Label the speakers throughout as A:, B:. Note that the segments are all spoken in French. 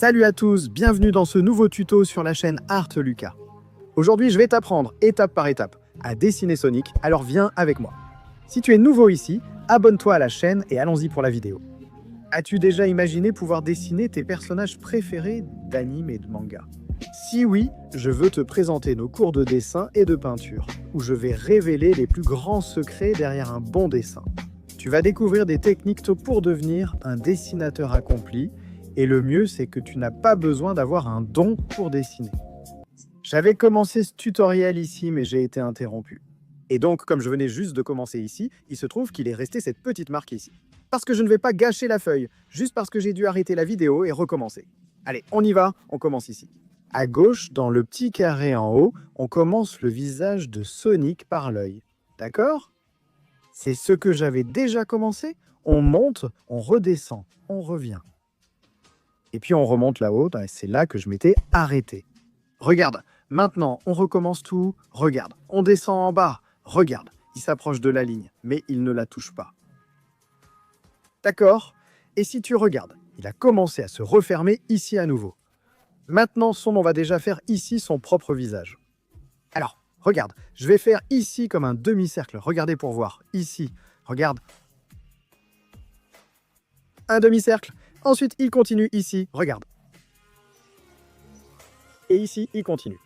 A: Salut à tous, bienvenue dans ce nouveau tuto sur la chaîne Art Lucas. Aujourd'hui, je vais t'apprendre étape par étape à dessiner Sonic, alors viens avec moi. Si tu es nouveau ici, abonne-toi à la chaîne et allons-y pour la vidéo. As-tu déjà imaginé pouvoir dessiner tes personnages préférés d'anime et de manga? Si oui, je veux te présenter nos cours de dessin et de peinture, où je vais révéler les plus grands secrets derrière un bon dessin. Tu vas découvrir des techniques pour devenir un dessinateur accompli, et le mieux, c'est que tu n'as pas besoin d'avoir un don pour dessiner. J'avais commencé ce tutoriel ici, mais j'ai été interrompu. Et donc, comme je venais juste de commencer ici, il se trouve qu'il est resté cette petite marque ici. Parce que je ne vais pas gâcher la feuille, juste parce que j'ai dû arrêter la vidéo et recommencer. Allez, on y va, on commence ici. À gauche, dans le petit carré en haut, on commence le visage de Sonic par l'œil. D'accord? C'est ce que j'avais déjà commencé. On monte, on redescend, on revient. Et puis on remonte là-haut, c'est là que je m'étais arrêté. Regarde, maintenant on recommence tout. Regarde, on descend en bas. Regarde, il s'approche de la ligne, mais il ne la touche pas. D'accord? Et si tu regardes, il a commencé à se refermer ici à nouveau. Maintenant, on va déjà faire ici son propre visage. Alors, regarde, je vais faire ici comme un demi-cercle. Regardez pour voir. Ici, regarde. Un demi-cercle. Ensuite, il continue ici. Regarde. Et ici, il continue.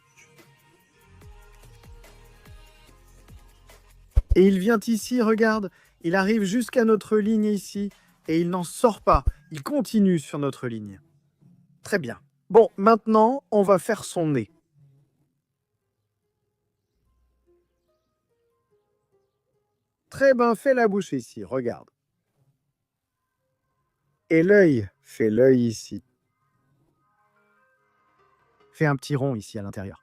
A: Et il vient ici, regarde. Il arrive jusqu'à notre ligne ici. Et il n'en sort pas. Il continue sur notre ligne. Très bien. Bon, maintenant, on va faire son nez. Très bien, fais la bouche ici, regarde. Et l'œil, fais l'œil ici. Fais un petit rond ici à l'intérieur.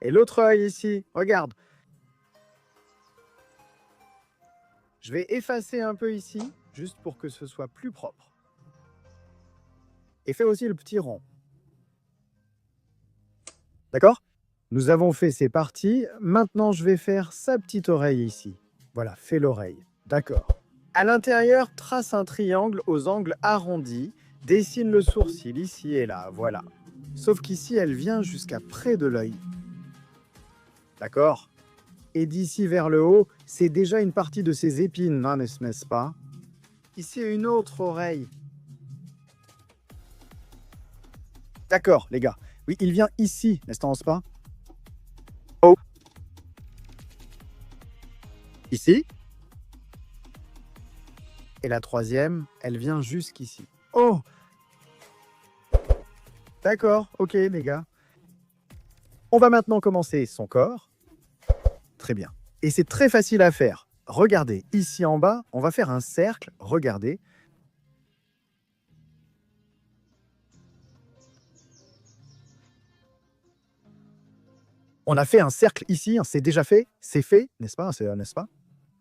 A: Et l'autre œil ici, regarde. Je vais effacer un peu ici, juste pour que ce soit plus propre. Et fais aussi le petit rond. D'accord? Nous avons fait ces parties. Maintenant, je vais faire sa petite oreille ici. Voilà, fais l'oreille. D'accord. À l'intérieur, trace un triangle aux angles arrondis. Dessine le sourcil ici et là. Voilà. Sauf qu'ici, elle vient jusqu'à près de l'œil. D'accord? Et d'ici vers le haut, c'est déjà une partie de ses épines, hein, n'est-ce pas? Ici, une autre oreille. D'accord, les gars. Oui, il vient ici, n'est-ce pas? Oh. Ici. Et la troisième, elle vient jusqu'ici. Oh! D'accord, ok, les gars. On va maintenant commencer son corps. Très bien. Et c'est très facile à faire. Regardez, ici en bas, on va faire un cercle. Regardez. On a fait un cercle ici, c'est déjà fait, c'est fait, n'est-ce pas? N'est-ce pas?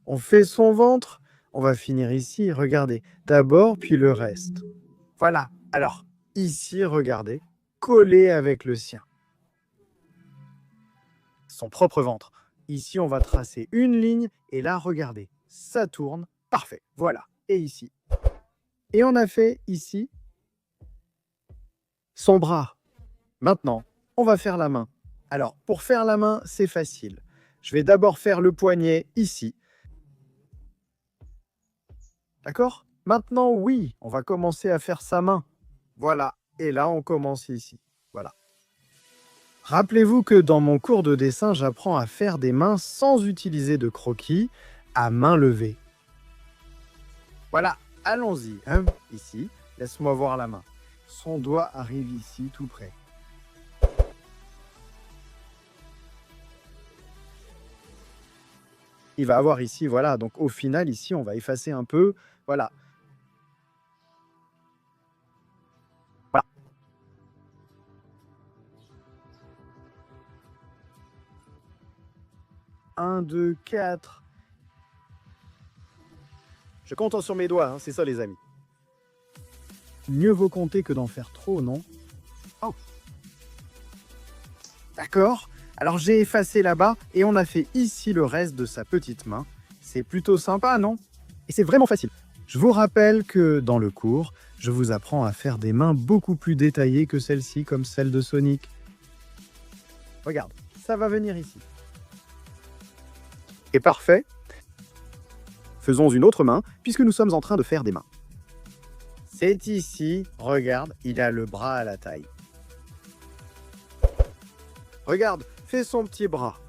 A: On fait son ventre, on va finir ici, regardez. D'abord, puis le reste. Voilà. Alors, ici, regardez, collé avec le sien. Son propre ventre. Ici, on va tracer une ligne, et là, regardez, ça tourne. Parfait, voilà. Et ici. Et on a fait ici son bras. Maintenant, on va faire la main. Alors, pour faire la main, c'est facile. Je vais d'abord faire le poignet ici. D'accord? Maintenant, oui, on va commencer à faire sa main. Voilà. Et là, on commence ici. Voilà. Rappelez-vous que dans mon cours de dessin, j'apprends à faire des mains sans utiliser de croquis, à main levée. Voilà, allons-y. Hein? Ici, laisse-moi voir la main. Son doigt arrive ici, tout près. Il va avoir ici, voilà. Donc, au final, ici, on va effacer un peu. Voilà. Voilà. Un, deux, quatre. Je compte sur mes doigts, hein, c'est ça, les amis. Mieux vaut compter que d'en faire trop, non? Oh. D'accord. Alors, j'ai effacé là-bas et on a fait ici le reste de sa petite main. C'est plutôt sympa, non? Et c'est vraiment facile. Je vous rappelle que dans le cours, je vous apprends à faire des mains beaucoup plus détaillées que celle-ci, comme celle de Sonic. Regarde, ça va venir ici. Et parfait. Faisons une autre main, puisque nous sommes en train de faire des mains. C'est ici, regarde, il a le bras à la taille. Regarde, fais son petit bras.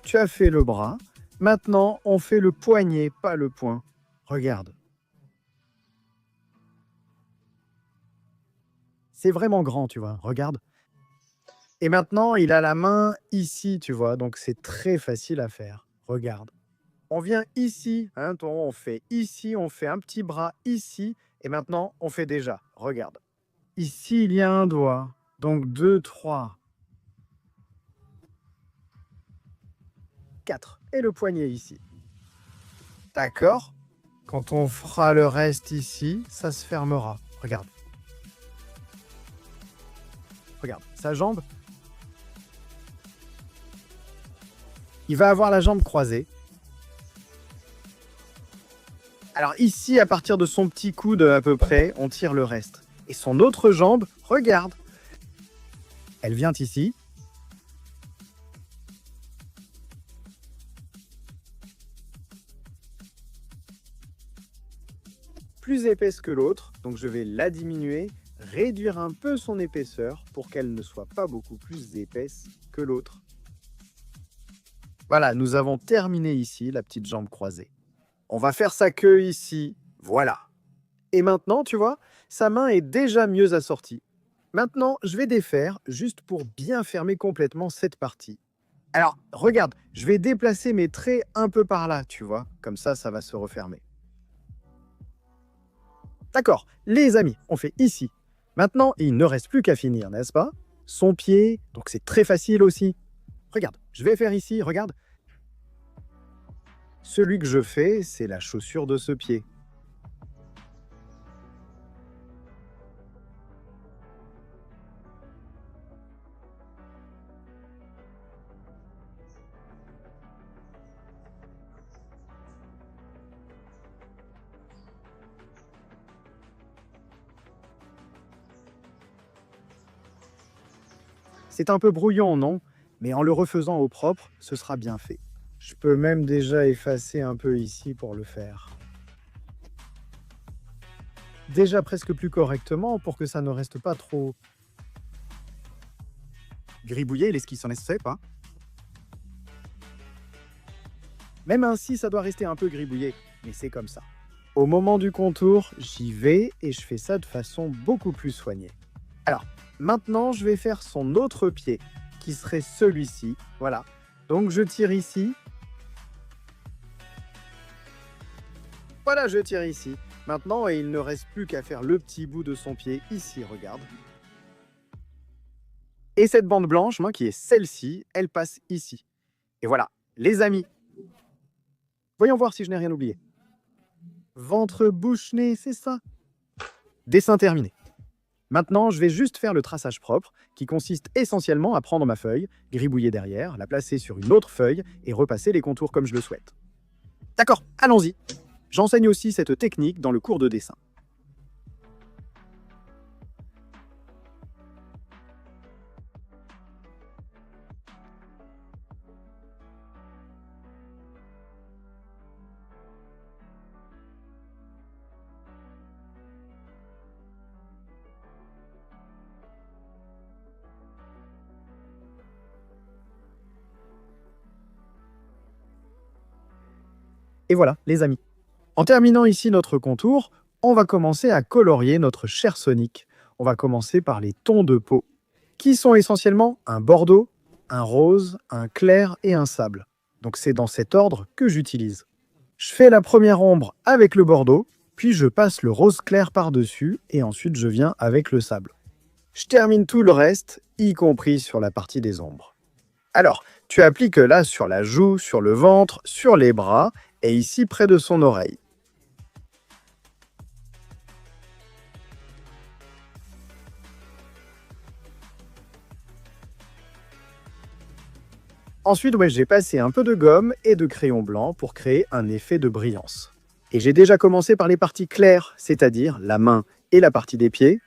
A: Tu as fait le bras. Maintenant, on fait le poignet, pas le poing. Regarde. C'est vraiment grand, tu vois. Regarde. Et maintenant, il a la main ici, tu vois. Donc, c'est très facile à faire. Regarde. On vient ici, hein, on fait ici, on fait un petit bras ici. Et maintenant, on fait déjà. Regarde. Ici, il y a un doigt. Donc, 2, 3, 4. Et le poignet ici. D'accord? Quand on fera le reste ici, ça se fermera. Regarde. Regarde, sa jambe. Il va avoir la jambe croisée. Alors ici, à partir de son petit coude à peu près, on tire le reste. Et son autre jambe, regarde. Elle vient ici. Plus épaisse que l'autre, donc je vais la diminuer, réduire un peu son épaisseur pour qu'elle ne soit pas beaucoup plus épaisse que l'autre. Voilà, nous avons terminé ici la petite jambe croisée. On va faire sa queue ici, voilà. Et maintenant, tu vois, sa main est déjà mieux assortie. Maintenant, je vais défaire juste pour bien fermer complètement cette partie. Alors, regarde, je vais déplacer mes traits un peu par là, tu vois, comme ça va se refermer. D'accord, les amis, on fait ici. Maintenant, il ne reste plus qu'à finir, n'est-ce pas? Son pied, donc c'est très facile aussi. Regarde, je vais faire ici, regarde. Celui que je fais, c'est la chaussure de ce pied. C'est un peu brouillon, non? Mais en le refaisant au propre, ce sera bien fait. Je peux même déjà effacer un peu ici pour le faire. Déjà presque plus correctement pour que ça ne reste pas trop gribouillé l'esquisse, n'est-ce pas? Même ainsi, ça doit rester un peu gribouillé, mais c'est comme ça. Au moment du contour, j'y vais et je fais ça de façon beaucoup plus soignée. Alors, maintenant, je vais faire son autre pied, qui serait celui-ci. Voilà. Donc, je tire ici. Voilà, je tire ici. Maintenant, il ne reste plus qu'à faire le petit bout de son pied ici, regarde. Et cette bande blanche, moi, qui est celle-ci, elle passe ici. Et voilà, les amis. Voyons voir si je n'ai rien oublié. Ventre, bouche, nez, c'est ça. Dessin terminé. Maintenant, je vais juste faire le traçage propre, qui consiste essentiellement à prendre ma feuille, gribouiller derrière, la placer sur une autre feuille et repasser les contours comme je le souhaite. D'accord, allons-y. J'enseigne aussi cette technique dans le cours de dessin. Et voilà, les amis. En terminant ici notre contour, on va commencer à colorier notre cher Sonic. On va commencer par les tons de peau, qui sont essentiellement un bordeaux, un rose, un clair et un sable. Donc c'est dans cet ordre que j'utilise. Je fais la première ombre avec le bordeaux, puis je passe le rose clair par-dessus et ensuite je viens avec le sable. Je termine tout le reste, y compris sur la partie des ombres. Alors, tu appliques là sur la joue, sur le ventre, sur les bras et ici près de son oreille. Ensuite, j'ai passé un peu de gomme et de crayon blanc pour créer un effet de brillance. Et j'ai déjà commencé par les parties claires, c'est-à-dire la main et la partie des pieds,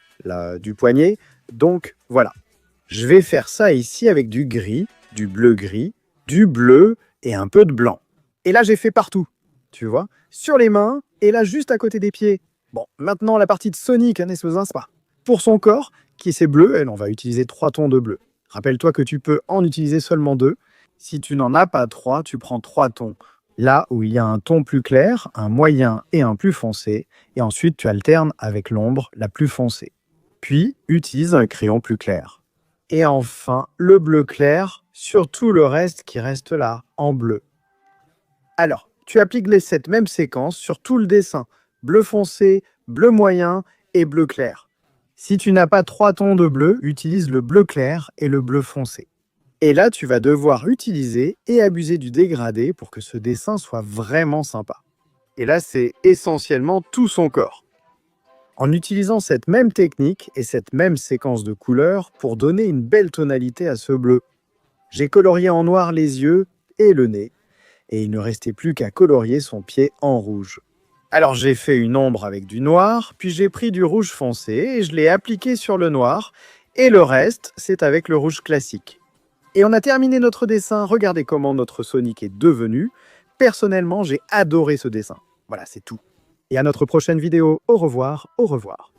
A: du poignet. Donc voilà. Je vais faire ça ici avec du gris, du bleu-gris, du bleu et un peu de blanc. Et là, j'ai fait partout, tu vois, sur les mains et là, juste à côté des pieds. Bon, maintenant, la partie de Sonic, n'est-ce pas? Pour son corps, qui c'est bleu, on va utiliser 3 tons de bleu. Rappelle-toi que tu peux en utiliser seulement 2. Si tu n'en as pas 3, tu prends 3 tons. Là où il y a un ton plus clair, un moyen et un plus foncé, et ensuite tu alternes avec l'ombre la plus foncée. Puis, utilise un crayon plus clair. Et enfin, le bleu clair sur tout le reste qui reste là, en bleu. Alors, tu appliques cette même séquence sur tout le dessin. Bleu foncé, bleu moyen et bleu clair. Si tu n'as pas 3 tons de bleu, utilise le bleu clair et le bleu foncé. Et là, tu vas devoir utiliser et abuser du dégradé pour que ce dessin soit vraiment sympa. Et là, c'est essentiellement tout son corps. En utilisant cette même technique et cette même séquence de couleurs pour donner une belle tonalité à ce bleu. J'ai colorié en noir les yeux et le nez, et il ne restait plus qu'à colorier son pied en rouge. Alors j'ai fait une ombre avec du noir, puis j'ai pris du rouge foncé et je l'ai appliqué sur le noir, et le reste, c'est avec le rouge classique. Et on a terminé notre dessin, regardez comment notre Sonic est devenu. Personnellement, j'ai adoré ce dessin. Voilà, c'est tout. Et à notre prochaine vidéo, au revoir, au revoir.